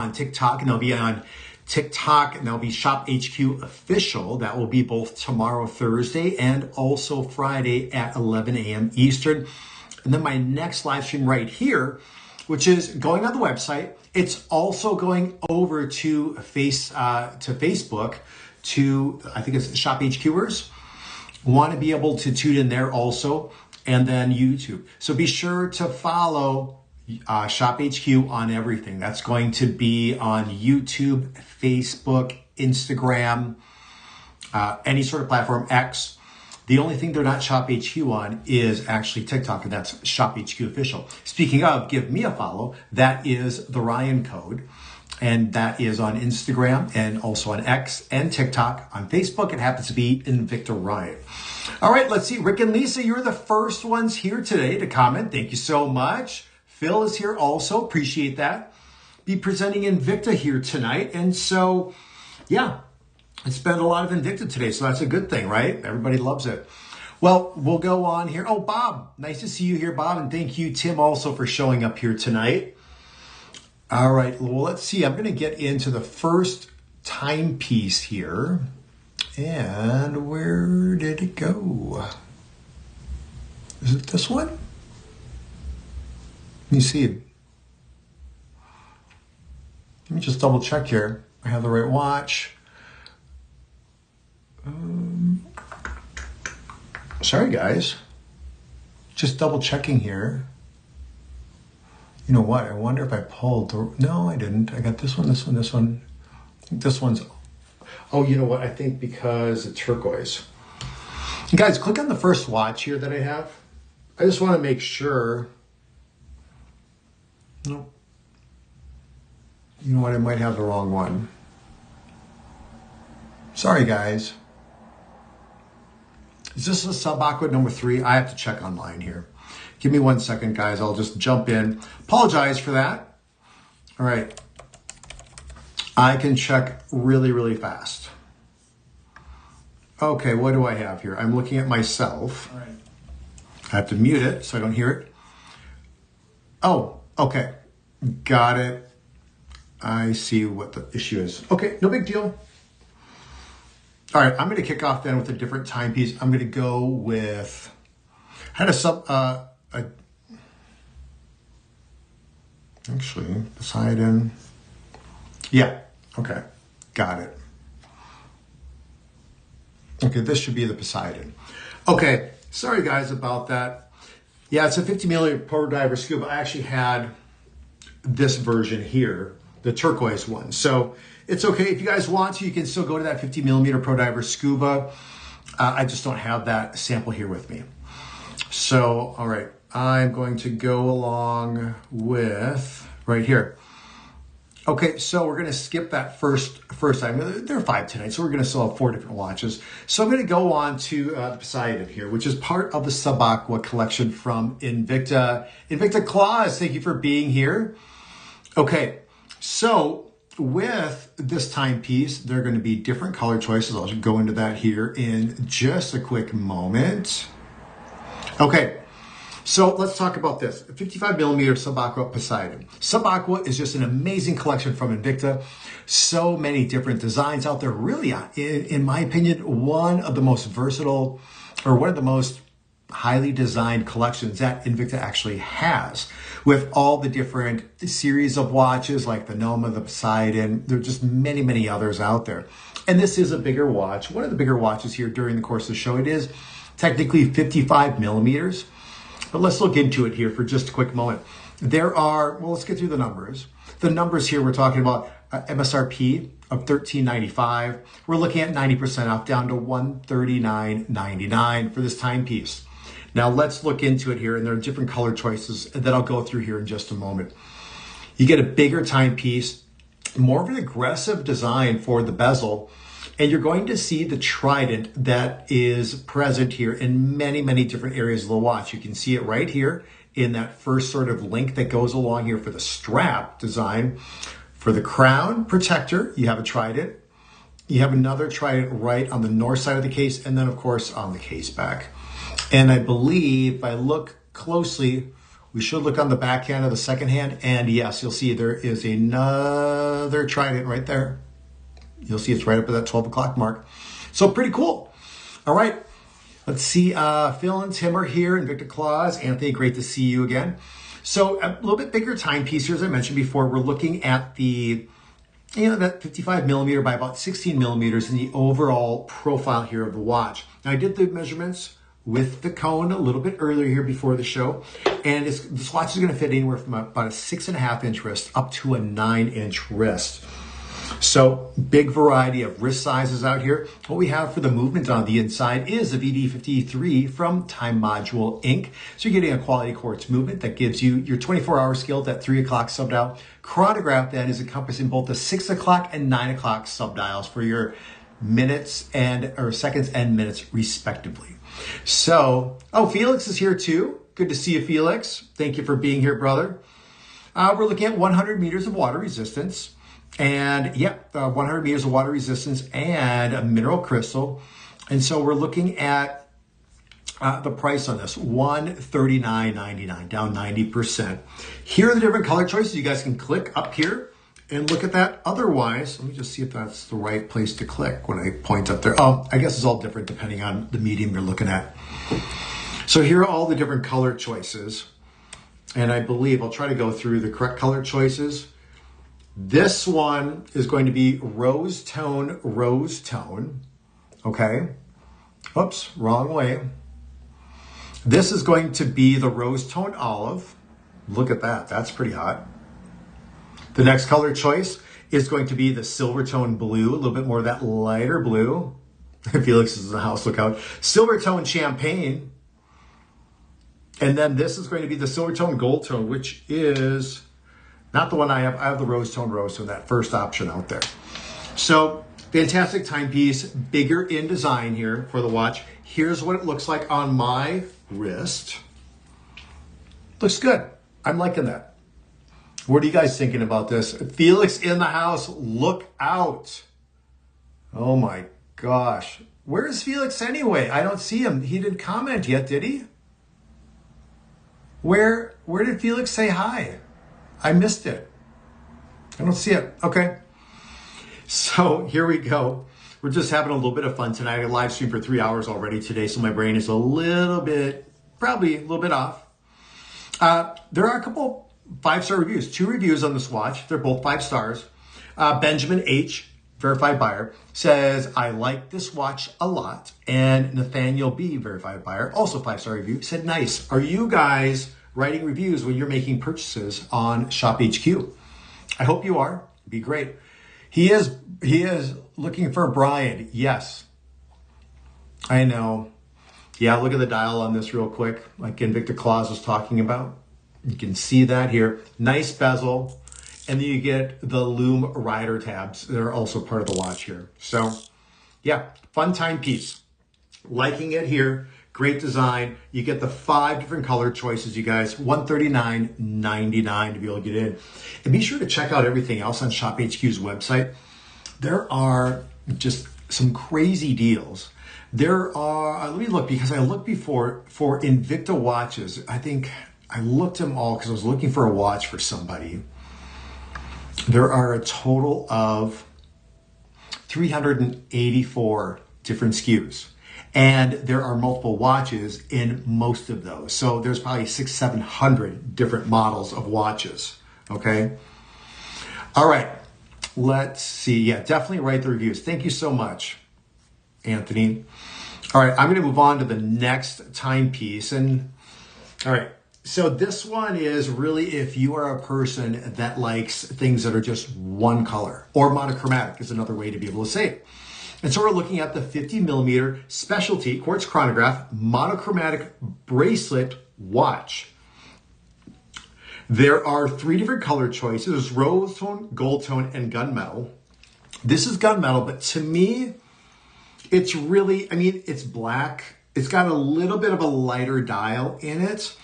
on TikTok, and they'll be on TikTok, and they'll be Shop HQ Official. That will be both tomorrow, Thursday, and also Friday at 11 a.m. Eastern. And then my next live stream right here, which is going on the website. It's also going over to Facebook, to I think it's Shop HQers. Want to be able to tune in there also, and then YouTube. So be sure to follow Shop HQ on everything. That's going to be on YouTube, Facebook, Instagram, any sort of platform, X. The only thing they're not Shop HQ on is actually TikTok, and that's Shop HQ Official. Speaking of, give me a follow. That is the Ryan code, and that is on Instagram and also on X and TikTok. On Facebook, it happens to be Invicta Ryan. All right, let's see. Rick and Lisa, you're the first ones here today to comment. Thank you so much. Phil is here also. Appreciate that. Be presenting Invicta here tonight. And so, yeah, I spent a lot of Invicta today, so that's a good thing, right? Everybody loves it. Well, we'll go on here. Oh, Bob, nice to see you here, Bob. And thank you, Tim, also for showing up here tonight. All right, well, let's see. I'm going to get into the first timepiece here. And where did it go? Is it this one? Let me see. Let me just double check here. I have the right watch. Sorry, guys. Just double checking here. You know what? I wonder if I pulled the... No, I didn't. I got this one, this one, this one. I think this one's... Oh, you know what? I think because it's turquoise. And guys, click on the first watch here that I have. I just want to make sure... Nope. You know what? I might have the wrong one. Sorry, guys. Is this a sub-aqua number 3? I have to check online here. Give me 1 second, guys. I'll just jump in. Apologize for that. All right. I can check really, really fast. Okay, what do I have here? I'm looking at myself. All right. I have to mute it so I don't hear it. Oh, okay. Got it. I see what the issue is. Okay, no big deal. All right, I'm going to kick off then with a different timepiece. I'm going to go with... I had actually, Poseidon. Yeah, okay, got it. Okay, this should be the Poseidon. Okay, sorry guys about that. Yeah, it's a 50 millimeter Pro Diver Scuba. I actually had this version here, the turquoise one. So it's okay. If you guys want to, you can still go to that 50 millimeter Pro Diver Scuba. I just don't have that sample here with me. So, all right, I'm going to go along with right here. Okay, so we're going to skip that first time. There are 5 tonight, so we're going to still have 4 different watches. So I'm going to go on to Poseidon here, which is part of the Sub-Aqua collection from Invicta. Invicta Claus, thank you for being here. Okay, so with this timepiece, there are going to be different color choices. I'll go into that here in just a quick moment. Okay. So let's talk about this. 55 millimeter Sub-Aqua Poseidon. Sub-Aqua is just an amazing collection from Invicta. So many different designs out there. Really, in my opinion, one of the most versatile or one of the most highly designed collections that Invicta actually has, with all the different series of watches like the Noma, the Poseidon. There are just many, many others out there. And this is a bigger watch. One of the bigger watches here during the course of the show. It is technically 55 millimeters. But let's look into it here for just a quick moment. There are, well, let's get through the numbers. The numbers here, we're talking about MSRP of $13.95. We're looking at 90% off, down to $139.99 for this timepiece. Now let's look into it here, and there are different color choices that I'll go through here in just a moment. You get a bigger timepiece, more of an aggressive design for the bezel, and you're going to see the trident that is present here in many, many different areas of the watch. You can see it right here in that first sort of link that goes along here for the strap design. For the crown protector, you have a trident. You have another trident right on the north side of the case, and then of course on the case back. And I believe if I look closely, We should look on the back hand of the second hand, and yes, you'll see there is another trident right there. You'll see it's right up at that 12 o'clock mark. So pretty cool. All right, let's see. Phil and Tim are here. Invicta Claus. Anthony, great to see you again. So a little bit bigger timepiece here, as I mentioned before. We're looking at the, that 55 millimeter by about 16 millimeters in the overall profile here of the watch. Now I did the measurements with the cone a little bit earlier here before the show, and this watch is going to fit anywhere from about a 6.5 inch wrist up to a 9 inch wrist. So big variety of wrist sizes out here. What we have for the movement on the inside is a VD53 from Time Module Inc. So you're getting a quality quartz movement that gives you your 24-hour skill at 3 o'clock subdial. Chronograph then is encompassing both the 6 o'clock and 9 o'clock subdials for your minutes or seconds and minutes respectively. So, Felix is here too. Good to see you, Felix. Thank you for being here, brother. We're looking at 100 meters of water resistance. And 100 meters of water resistance and a mineral crystal. And so we're looking at the price on this, $139.99, down 90%. Here are the different color choices. You guys can click up here and look at that. Otherwise, let me just see if that's the right place to click when I point up there. Oh, I guess it's all different depending on the medium you're looking at. So here are all the different color choices. And I believe I'll try to go through the correct color choices. This one is going to be rose tone, okay? Oops, wrong way. This is going to be the rose tone olive. Look at that, that's pretty hot. The next color choice is going to be the silver tone blue, a little bit more of that lighter blue. Felix is in the house, look out. Silver tone champagne. And then this is going to be the silver tone gold tone, which is not the one I have. I have the rose tone, that first option out there. So fantastic timepiece, bigger in design here for the watch. Here's what it looks like on my wrist. Looks good. I'm liking that. What are you guys thinking about this? Felix in the house, look out. Oh my gosh. Where is Felix anyway? I don't see him. He didn't comment yet, did he? Where did Felix say hi? I missed it. I don't see it. Okay. So here we go. We're just having a little bit of fun tonight. I live streamed for 3 hours already today, so my brain is probably a little bit off. There are a couple 5-star reviews, 2 reviews on this watch. They're both 5 stars. Benjamin H., verified buyer, says, I like this watch a lot. And Nathaniel B., verified buyer, also 5-star review, said, nice. Are you guys writing reviews when you're making purchases on Shop HQ? I hope you are. It'd be great. He is looking for Brian. Yes. I know. Yeah, look at the dial on this real quick, like Invicta Claus was talking about. You can see that here. Nice bezel. And then you get the Loom rider tabs that are also part of the watch here. So yeah, fun timepiece. Liking it here. Great design. You get the 5 different color choices, you guys. $139.99 to be able to get in. And be sure to check out everything else on Shop HQ's website. There are just some crazy deals. There are, let me look, because I looked before for Invicta watches. I think I looked them all because I was looking for a watch for somebody. There are a total of 384 different SKUs. And there are multiple watches in most of those. So there's probably 600-700 different models of watches, okay? All right, let's see. Yeah, definitely write the reviews. Thank you so much, Anthony. All right, I'm gonna move on to the next timepiece. And all right, so this one is really if you are a person that likes things that are just one color, or monochromatic is another way to be able to say it. And so we're looking at the 50 millimeter specialty quartz chronograph monochromatic bracelet watch. There are 3 different color choices: rose tone, gold tone, and gunmetal. This is gunmetal, but to me, it's really, it's black. It's got a little bit of a lighter dial in it,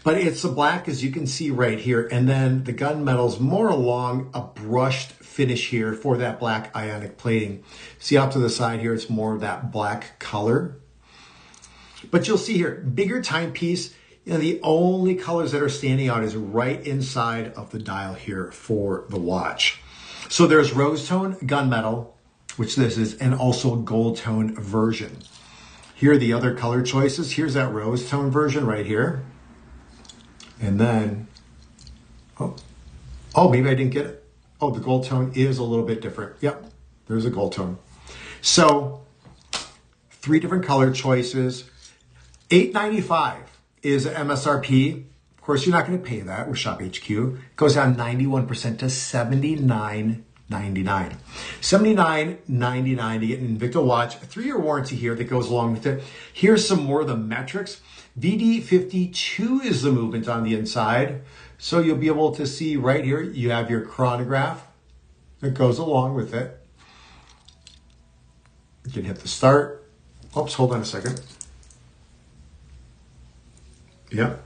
but it's a black, as you can see right here. And then the gunmetal's more along a brushed finish here for that black ionic plating. See out to the side here, it's more of that black color. But you'll see here, bigger timepiece. You know, the only colors that are standing out is right inside of the dial here for the watch. So there's rose tone, gunmetal, which this is, and also a gold tone version. Here are the other color choices. Here's that rose tone version right here. And then, oh, maybe I didn't get it. Oh, the gold tone is a little bit different. Yep, there's a gold tone. So 3 different color choices. $8.95 is MSRP. Of course, you're not going to pay that with Shop HQ. It goes down 91% to $79.99. $79.99 to get an Invicta watch. A 3-year warranty here that goes along with it. Here's some more of the metrics. VD52 is the movement on the inside. So you'll be able to see right here, you have your chronograph that goes along with it. You can hit the start. Oops, hold on a second. Yep.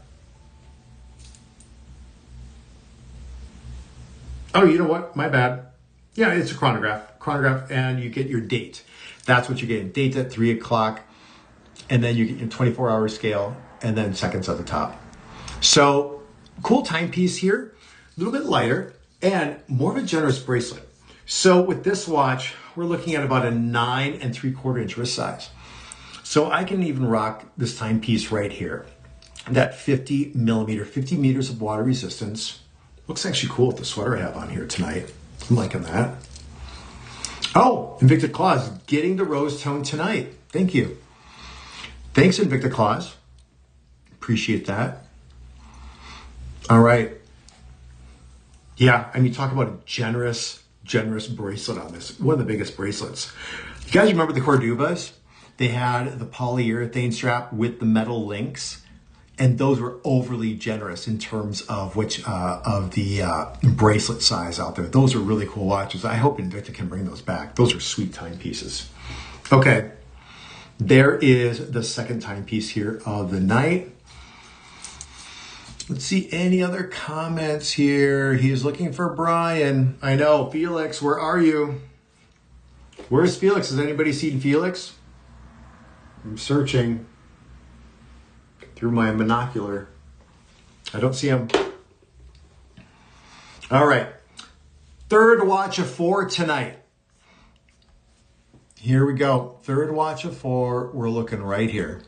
Oh, you know what? My bad. Yeah, it's a chronograph, and you get your date. That's what you're getting. Date at 3 o'clock, and then you get your 24-hour scale, and then seconds at the top. So, cool timepiece here. A little bit lighter, and more of a generous bracelet. So with this watch, we're looking at about a 9 3/4 inch wrist size. So I can even rock this timepiece right here. That 50 millimeter, 50 meters of water resistance. Looks actually cool with the sweater I have on here tonight. I'm liking that. Oh, Invicta Claws getting the rose tone tonight. Thank you. Thanks, Invicta Claws. Appreciate that. All right. Yeah, I mean, talk about a generous bracelet on this. One of the biggest bracelets. You guys remember the Cordubas? They had the polyurethane strap with the metal links. And those were overly generous in terms of the bracelet size out there. Those are really cool watches. I hope Invicta can bring those back. Those are sweet timepieces. Okay, there is the second timepiece here of the night. Let's see any other comments here. He's looking for Brian. I know, Felix, where are you? Where's Felix? Has anybody seen Felix? I'm searching through my monocular. I don't see him. All right. Third watch of 4 tonight. Here we go. Third watch of 4. We're looking right here.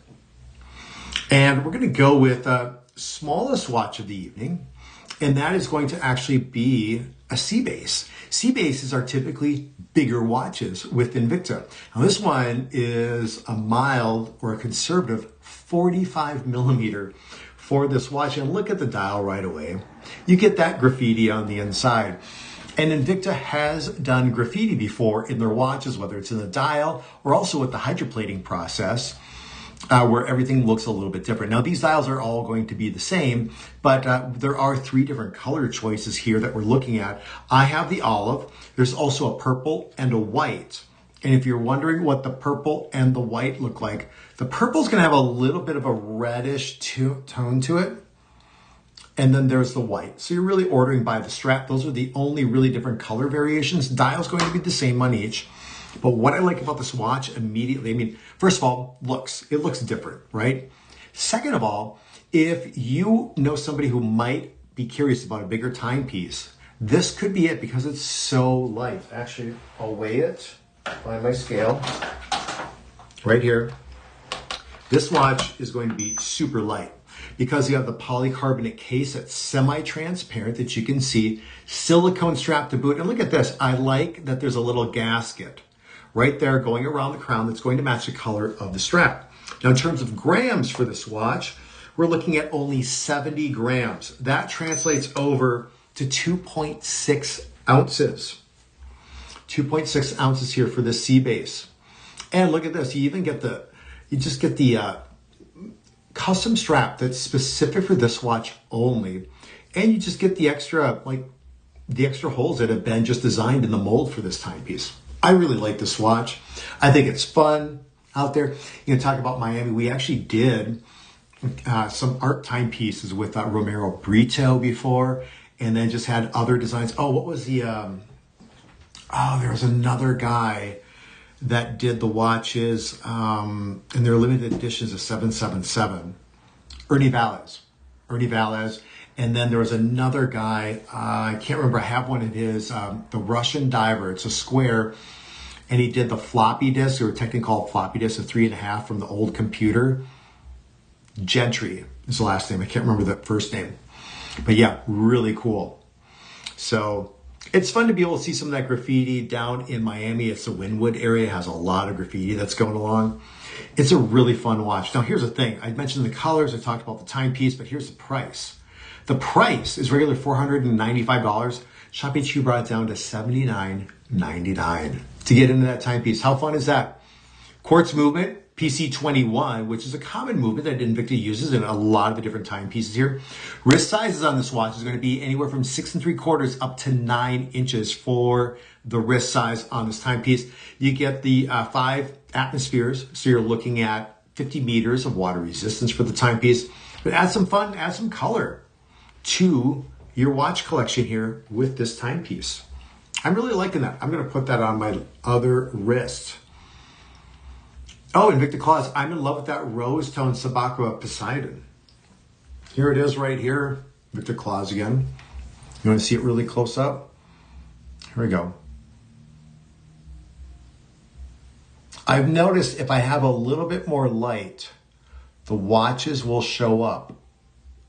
And we're going to go with the smallest watch of the evening. And that is going to actually be a C-base. C-bases are typically bigger watches with Invicta. Now this one is a mild or a conservative 45 millimeter for this watch. And look at the dial right away. You get that graffiti on the inside. And Invicta has done graffiti before in their watches, whether it's in the dial or also with the hydroplating process, where everything looks a little bit different. Now, these dials are all going to be the same, but there are 3 different color choices here that we're looking at. I have the olive. There's also a purple and a white. And if you're wondering what the purple and the white look like, the purple is going to have a little bit of a reddish tone to it. And then there's the white. So you're really ordering by the strap. Those are the only really different color variations. Dial's going to be the same on each. But what I like about this watch immediately, I mean, first of all, it looks different, right? Second of all, if you know somebody who might be curious about a bigger timepiece, this could be it because it's so light. Actually, I'll weigh it by my scale right here. This watch is going to be super light because you have the polycarbonate case that's semi-transparent that you can see, silicone strap to boot. And look at this. I like that there's a little gasket right there going around the crown that's going to match the color of the strap. Now, in terms of grams for this watch, we're looking at only 70 grams. That translates over to 2.6 ounces. 2.6 ounces here for the C-base. And look at this. You just get the custom strap that's specific for this watch only. And you just get the extra holes that have been just designed in the mold for this timepiece. I really like this watch. I think it's fun out there. You know, talk about Miami. We actually did some art timepieces with Romero Brito before, and then just had other designs. Oh, what was the, there was another guy that did the watches, and they're limited editions of 777. Ernie Valles. Ernie Valles. And then there was another guy, I can't remember, I have one of his, the Russian diver. It's a square. And he did the floppy disk, or technically called floppy disk, a 3.5 from the old computer. Gentry is the last name. I can't remember the first name. But yeah, really cool. So it's fun to be able to see some of that graffiti down in Miami. It's the Wynwood area. It has a lot of graffiti that's going along. It's a really fun watch. Now, here's the thing. I mentioned the colors. I talked about the timepiece, but here's the price. The price is regular $495. ShopHQ brought it down to $79.99 to get into that timepiece. How fun is that? Quartz movement, PC21, which is a common movement that Invicta uses in a lot of the different timepieces here. Wrist sizes on this watch is going to be anywhere from 6 3/4 up to 9 inches for the wrist size on this timepiece. You get the 5 atmospheres, so you're looking at 50 meters of water resistance for the timepiece. But add some fun, add some color to your watch collection here with this timepiece. I'm really liking that. I'm going to put that on my other wrist. Oh, Invicta Claws. I'm in love with that rose tone Sabakura Poseidon. Here it is right here. Invicta Claws again. You want to see it really close up? Here we go. I've noticed if I have a little bit more light, the watches will show up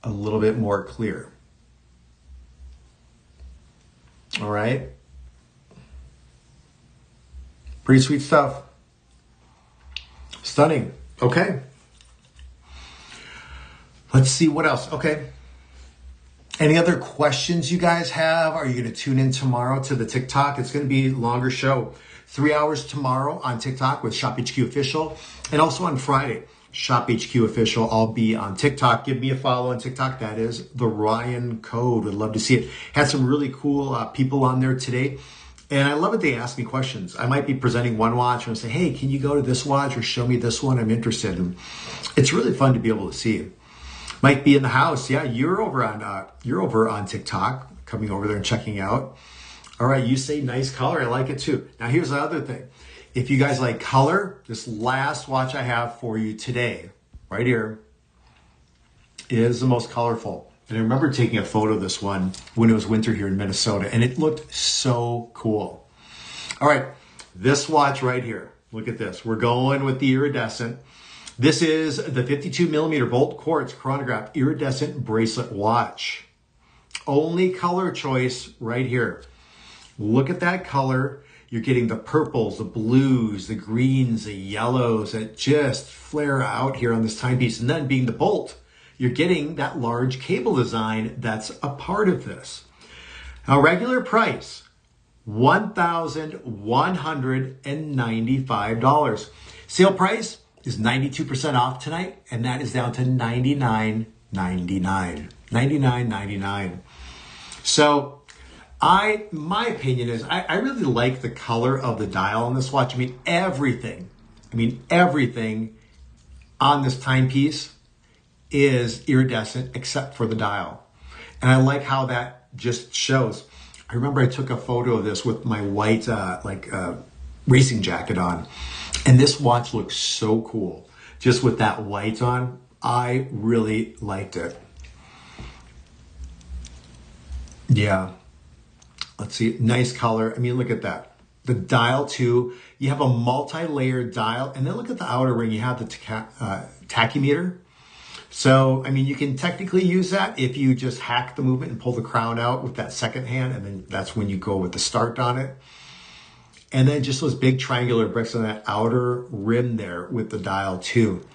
a little bit more clear. All right. Pretty sweet stuff. Stunning. Okay. Let's see what else. Okay. Any other questions you guys have? Are you going to tune in tomorrow to the TikTok? It's going to be a longer show. 3 hours tomorrow on TikTok with ShopHQ Official. And also on Friday, ShopHQ Official. I'll be on TikTok. Give me a follow on TikTok. That is the Ryan Code. Would love to see it. Had some really cool people on there today. And I love it. They ask me questions. I might be presenting one watch and say, hey, can you go to this watch or show me this one? I'm interested. And it's really fun to be able to see. Might be in the house. Yeah, you're over on TikTok, coming over there and checking out. All right, you say nice color. I like it too. Now here's the other thing. If you guys like color, this last watch I have for you today, right here, is the most colorful. And I remember taking a photo of this one when it was winter here in Minnesota, and it looked so cool. All right, this watch right here. Look at this. We're going with the iridescent. This is the 52 millimeter Volt Quartz chronograph iridescent bracelet watch. Only color choice right here. Look at that color. You're getting the purples, the blues, the greens, the yellows that just flare out here on this timepiece. And then being the Bolt, you're getting that large cable design that's a part of this. Now, regular price, $1,195. Sale price is 92% off tonight, and that is down to $99.99. $99.99. So my opinion is I really like the color of the dial on this watch. I mean, everything on this timepiece is iridescent except for the dial. And I like how that just shows. I remember I took a photo of this with my white racing jacket on. And this watch looks so cool. Just with that white on, I really liked it. Yeah. Let's see, nice color. I mean, look at that. The dial too, you have a multi-layered dial, and then look at the outer ring. You have the tachymeter. So, I mean, you can technically use that if you just hack the movement and pull the crown out with that second hand, and then that's when you go with the start on it. And then just those big triangular bricks on that outer rim there with the dial too.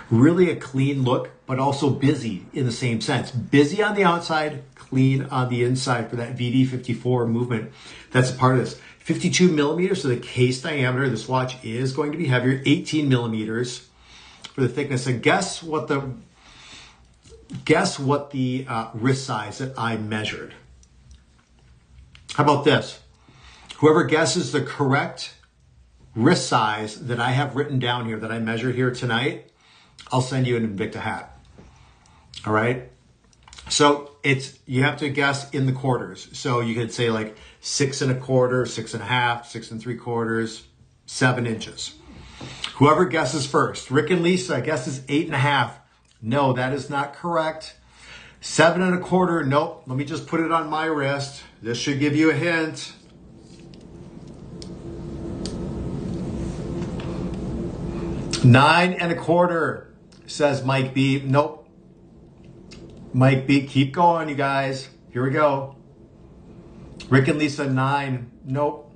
Really a clean look, but also busy in the same sense. Busy on the outside, clean on the inside for that VD54 movement. That's a part of this. 52 millimeters, so the case diameter of this watch is going to be heavier. 18 millimeters for the thickness. And guess what the wrist size that I measured. How about this? Whoever guesses the correct wrist size that I have written down here, that I measured here tonight, I'll send you an Invicta hat. All right. So you have to guess in the quarters. So you could say like 6 1/4, 6 1/2, 6 3/4, 7 inches. Whoever guesses first, Rick and Lisa guesses 8 1/2. No, that is not correct. 7 1/4. Nope. Let me just put it on my wrist. This should give you a hint. $9 1/4, says Mike B. Nope. Mike B, keep going, you guys. Here we go. Rick and Lisa, 9. Nope.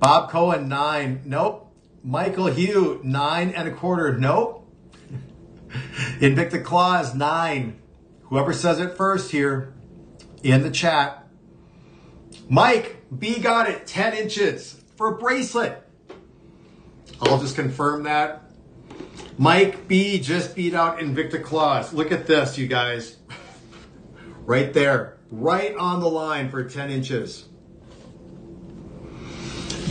Bob Cohen, 9. Nope. Michael Hugh, 9 1/4. Nope. Invicta Claus, 9. Whoever says it first here in the chat. Mike B got it, 10 inches for a bracelet. I'll just confirm that. Mike B just beat out Invicta Claus. Look at this, you guys. Right there. Right on the line for 10 inches.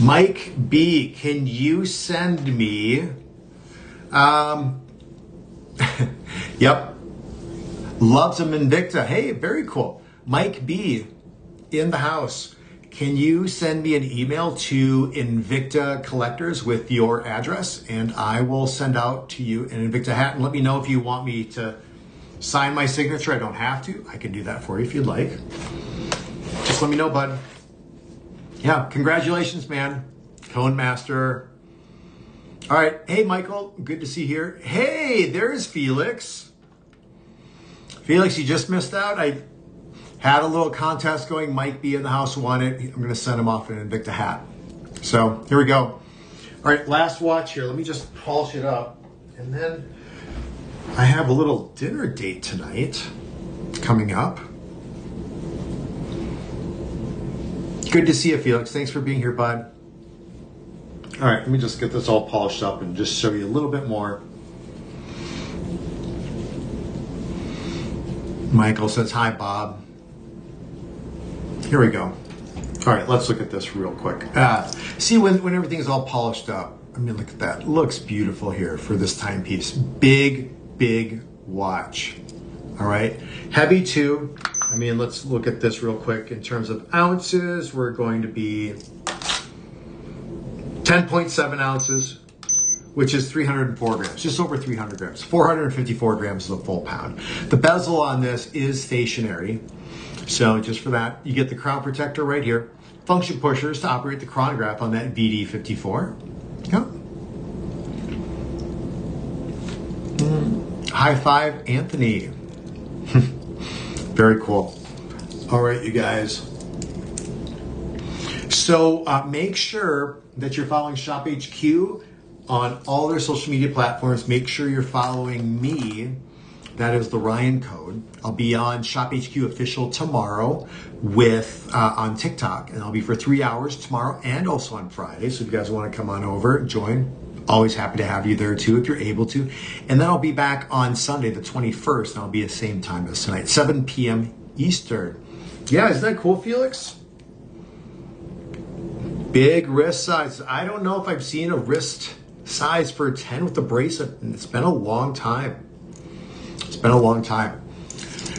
Mike B, can you send me... Yep. Loves some Invicta. Hey, very cool. Mike B in the house. Can you send me an email to Invicta Collectors with your address, and I will send out to you an Invicta hat, and let me know if you want me to sign my signature. I don't have to. I can do that for you if you'd like. Just let me know, bud. Yeah, congratulations, man. Cone Master. All right. Hey, Michael. Good to see you here. Hey, there's Felix. Felix, you just missed out. I had a little contest going. Mike B in the house won it. I'm going to send him off an Invicta hat. So here we go. All right, last watch here. Let me just polish it up. And then I have a little dinner date tonight coming up. Good to see you, Felix. Thanks for being here, bud. All right, let me just get this all polished up and just show you a little bit more. Michael says, hi, Bob. Here we go. All right, let's look at this real quick. See, when everything's all polished up, I mean, look at that. Looks beautiful here for this timepiece. Big, big watch. All right, heavy too. I mean, let's look at this real quick. In terms of ounces, we're going to be 10.7 ounces, which is 304 grams, just over 300 grams. 454 grams is a full pound. The bezel on this is stationary. So just for that, you get the crown protector right here. Function pushers to operate the chronograph on that VD54. Yeah. High five, Anthony. Very cool. All right, you guys. So make sure that you're following Shop HQ on all their social media platforms. Make sure you're following me. That is the Ryan code. I'll be on Shop HQ official tomorrow with on TikTok, and I'll be for 3 hours tomorrow and also on Friday. So if you guys want to come on over, join. Always happy to have you there too if you're able to. And then I'll be back on Sunday, the 21st, and I'll be at the same time as tonight, 7 p.m. Eastern. Yeah, isn't that cool, Felix? Big wrist size. I don't know if I've seen a wrist size for a 10 with the bracelet. It's been a long time. It's been a long time.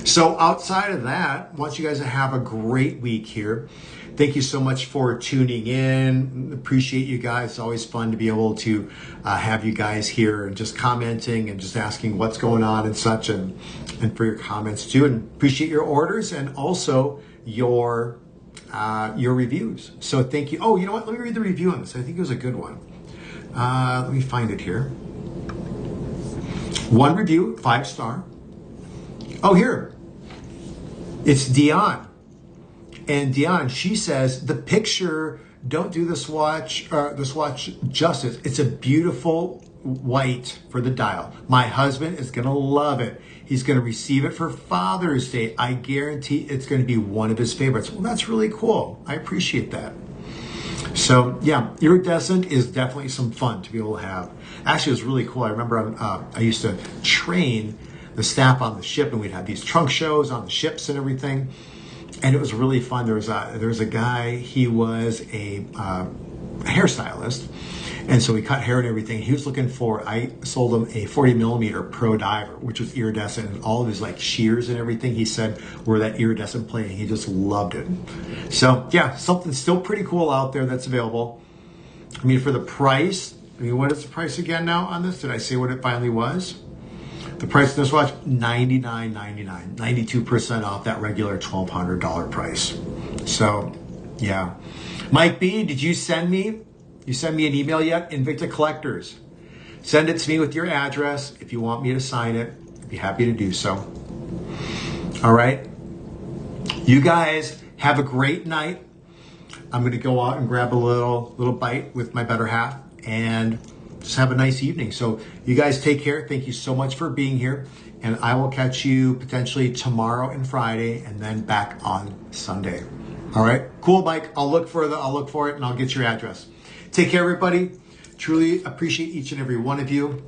So outside of that, I want you guys to have a great week here. Thank you so much for tuning in. Appreciate you guys. It's always fun to be able to have you guys here and just commenting and just asking what's going on and such, and for your comments too. And appreciate your orders and also your reviews. So thank you. Oh, you know what? Let me read the review on this. I think it was a good one. Let me find it here. One review, 5-star. Oh, here. It's Dion. And Dion, she says, the picture, don't do this watch justice. It's a beautiful white for the dial. My husband is going to love it. He's going to receive it for Father's Day. I guarantee it's going to be one of his favorites. Well, that's really cool. I appreciate that. So yeah, iridescent is definitely some fun to be able to have. Actually, it was really cool. I remember I used to train the staff on the ship, and we'd have these trunk shows on the ships and everything. And it was really fun. There was a guy, he was a hairstylist. And so we cut hair and everything. He was looking for, I sold him a 40 millimeter Pro Diver, which was iridescent, and all of his like shears and everything, he said, were that iridescent plating. He just loved it. So yeah, something still pretty cool out there that's available. I mean, for the price, I mean, what is the price again now on this? Did I say what it finally was? The price of this watch, $99.99, 92% off that regular $1,200 price. So, yeah. Mike B, did you send me? You send me an email yet? Invicta Collectors. Send it to me with your address if you want me to sign it. I'd be happy to do so. All right. You guys have a great night. I'm going to go out and grab a little bite with my better half and just have a nice evening. So you guys take care. Thank you so much for being here. And I will catch you potentially tomorrow and Friday and then back on Sunday. All right. Cool, Mike. I'll look for it and I'll get your address. Take care, everybody. Truly appreciate each and every one of you.